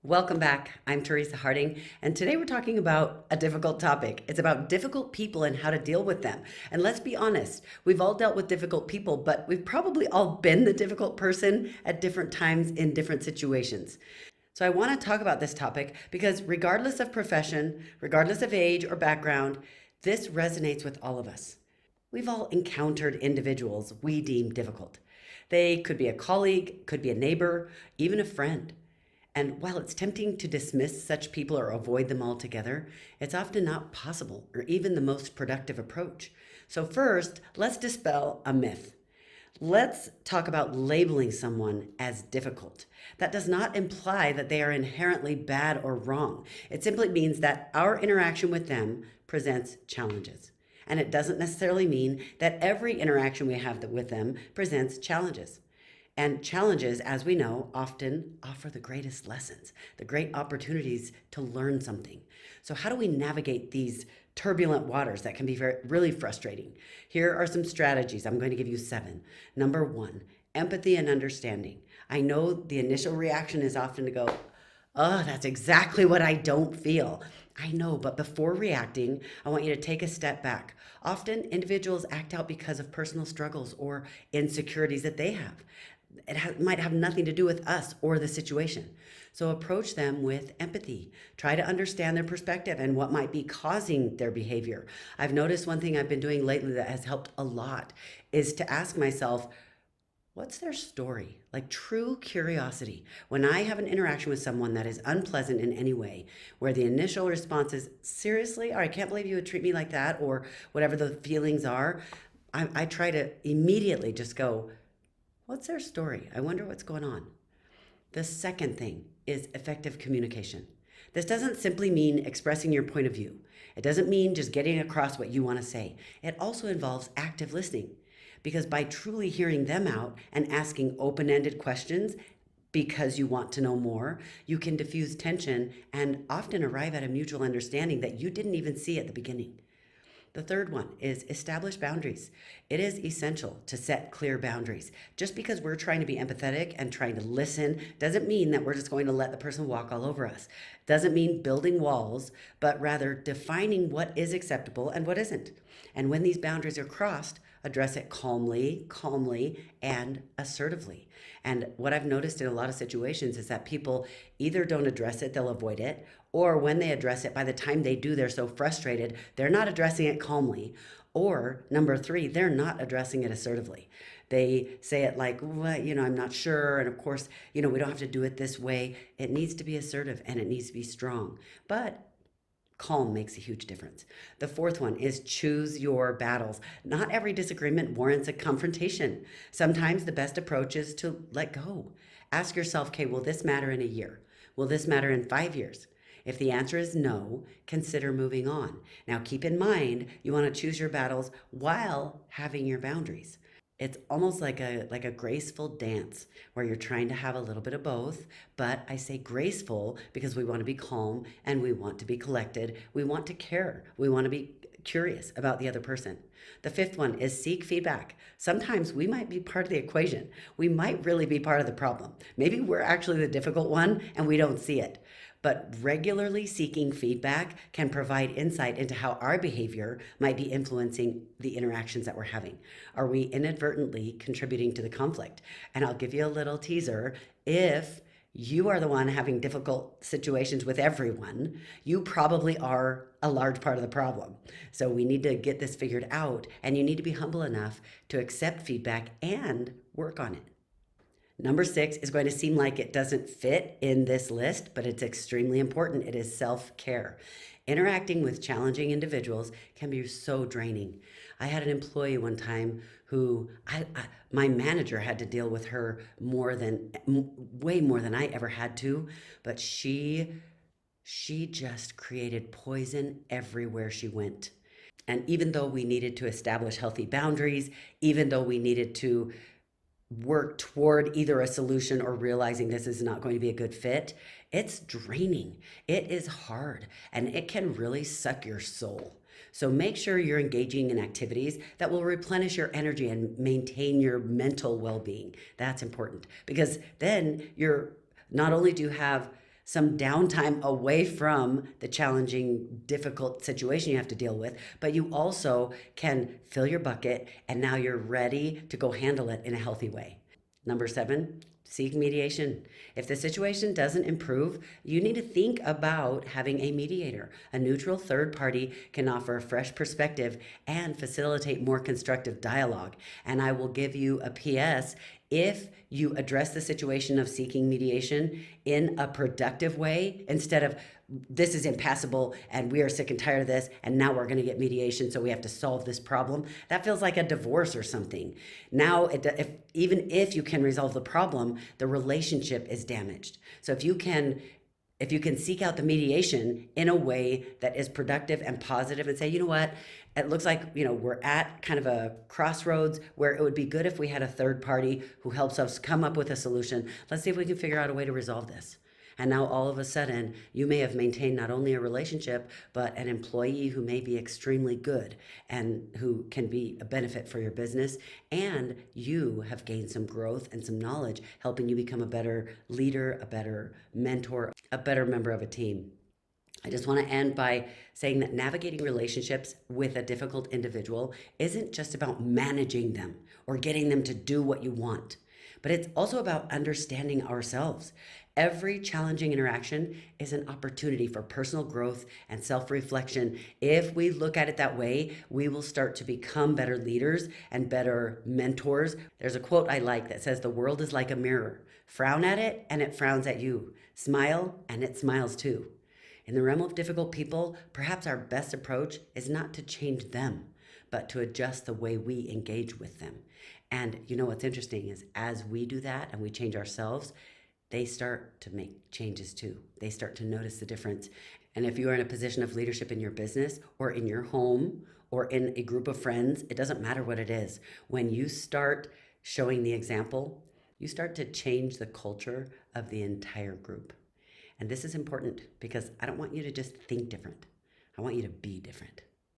Welcome back. I'm Teresa Harding, and today we're talking about a difficult topic. It's about difficult people and how to deal with them. And let's be honest, we've all dealt with difficult people, but we've probably all been the difficult person at different times in different situations. So I want to talk about this topic because regardless of profession, regardless of age or background, this resonates with all of us. We've all encountered individuals we deem difficult. They could be a colleague, could be a neighbor, even a friend. And while it's tempting to dismiss such people or avoid them altogether, it's often not possible or even the most productive approach. So, first, let's dispel a myth. Let's talk about labeling someone as difficult. That does not imply that they are inherently bad or wrong. It simply means that our interaction with them presents challenges. And it doesn't necessarily mean that every interaction we have with them presents challenges. And challenges, as we know, often offer the greatest lessons, the great opportunities to learn something. So, how do we navigate these turbulent waters that can be really frustrating? Here are some strategies. I'm going to give you 7. Number 1, empathy and understanding. I know the initial reaction is often to go, oh, that's exactly what I don't feel. I know, but before reacting, I want you to take a step back. Often, individuals act out because of personal struggles or insecurities that they have. Might have nothing to do with us or the situation. So approach them with empathy. Try to understand their perspective and what might be causing their behavior. I've noticed one thing I've been doing lately that has helped a lot is to ask myself, what's their story? Like true curiosity. When I have an interaction with someone that is unpleasant in any way, where the initial response is, seriously, or I can't believe you would treat me like that, or whatever the feelings are, I try to immediately just go, what's their story? I wonder what's going on. The second thing is effective communication. This doesn't simply mean expressing your point of view. It doesn't mean just getting across what you want to say. It also involves active listening because by truly hearing them out and asking open-ended questions because you want to know more, you can diffuse tension and often arrive at a mutual understanding that you didn't even see at the beginning. The third one is establish boundaries. It is essential to set clear boundaries. Just because we're trying to be empathetic and trying to listen doesn't mean that we're just going to let the person walk all over us. Doesn't mean building walls, but rather defining what is acceptable and what isn't. And when these boundaries are crossed, address it calmly, and assertively. And what I've noticed in a lot of situations is that people either don't address it, they'll avoid it, or when they address it, by the time they do, they're so frustrated, they're not addressing it calmly. Or number 3, they're not addressing it assertively. They say it like, well, I'm not sure. And of course, we don't have to do it this way. It needs to be assertive and it needs to be strong. But calm makes a huge difference. The fourth one is choose your battles. Not every disagreement warrants a confrontation. Sometimes the best approach is to let go. Ask yourself, okay, will this matter in a year? Will this matter in 5 years? If the answer is no, consider moving on. Now keep in mind, you want to choose your battles while having your boundaries. It's almost like a graceful dance where you're trying to have a little bit of both, but I say graceful because we want to be calm and we want to be collected. We want to care. We want to be curious about the other person. The fifth one is seek feedback. Sometimes we might be part of the equation. We might really be part of the problem. Maybe we're actually the difficult one and we don't see it. But regularly seeking feedback can provide insight into how our behavior might be influencing the interactions that we're having. Are we inadvertently contributing to the conflict? And I'll give you a little teaser. If you are the one having difficult situations with everyone, you probably are a large part of the problem. So we need to get this figured out, and you need to be humble enough to accept feedback and work on it. Number 6 is going to seem like it doesn't fit in this list, but it's extremely important. It is self-care. Interacting with challenging individuals can be so draining. I had an employee one time who my manager had to deal with her way more than I ever had to, but she just created poison everywhere she went. And even though we needed to establish healthy boundaries, even though we needed to work toward either a solution or realizing this is not going to be a good fit, it's draining. It is hard and it can really suck your soul. So make sure you're engaging in activities that will replenish your energy and maintain your mental well-being. That's important because then you're not only do you have some downtime away from the challenging, difficult situation you have to deal with, but you also can fill your bucket and now you're ready to go handle it in a healthy way. Number 7, seek mediation. If the situation doesn't improve, you need to think about having a mediator. A neutral third party can offer a fresh perspective and facilitate more constructive dialogue. And I will give you a PS. If you address the situation of seeking mediation in a productive way, instead of this is impassable and we are sick and tired of this and now we're going to get mediation so we have to solve this problem, that feels like a divorce or something. Now even if you can resolve the problem, the relationship is damaged. So if you can seek out the mediation in a way that is productive and positive and say, you know what, it looks like, we're at kind of a crossroads where it would be good if we had a third party who helps us come up with a solution. Let's see if we can figure out a way to resolve this. And now all of a sudden, you may have maintained not only a relationship, but an employee who may be extremely good and who can be a benefit for your business. And you have gained some growth and some knowledge, helping you become a better leader, a better mentor, a better member of a team. I just want to end by saying that navigating relationships with a difficult individual isn't just about managing them or getting them to do what you want, but it's also about understanding ourselves. Every challenging interaction is an opportunity for personal growth and self-reflection. If we look at it that way, we will start to become better leaders and better mentors. There's a quote I like that says, "The world is like a mirror. Frown at it and it frowns at you. Smile and it smiles too." In the realm of difficult people, perhaps our best approach is not to change them, but to adjust the way we engage with them. And what's interesting is as we do that and we change ourselves, they start to make changes too. They start to notice the difference. And if you are in a position of leadership in your business or in your home or in a group of friends, it doesn't matter what it is. When you start showing the example, you start to change the culture of the entire group. And this is important because I don't want you to just think different. I want you to be different.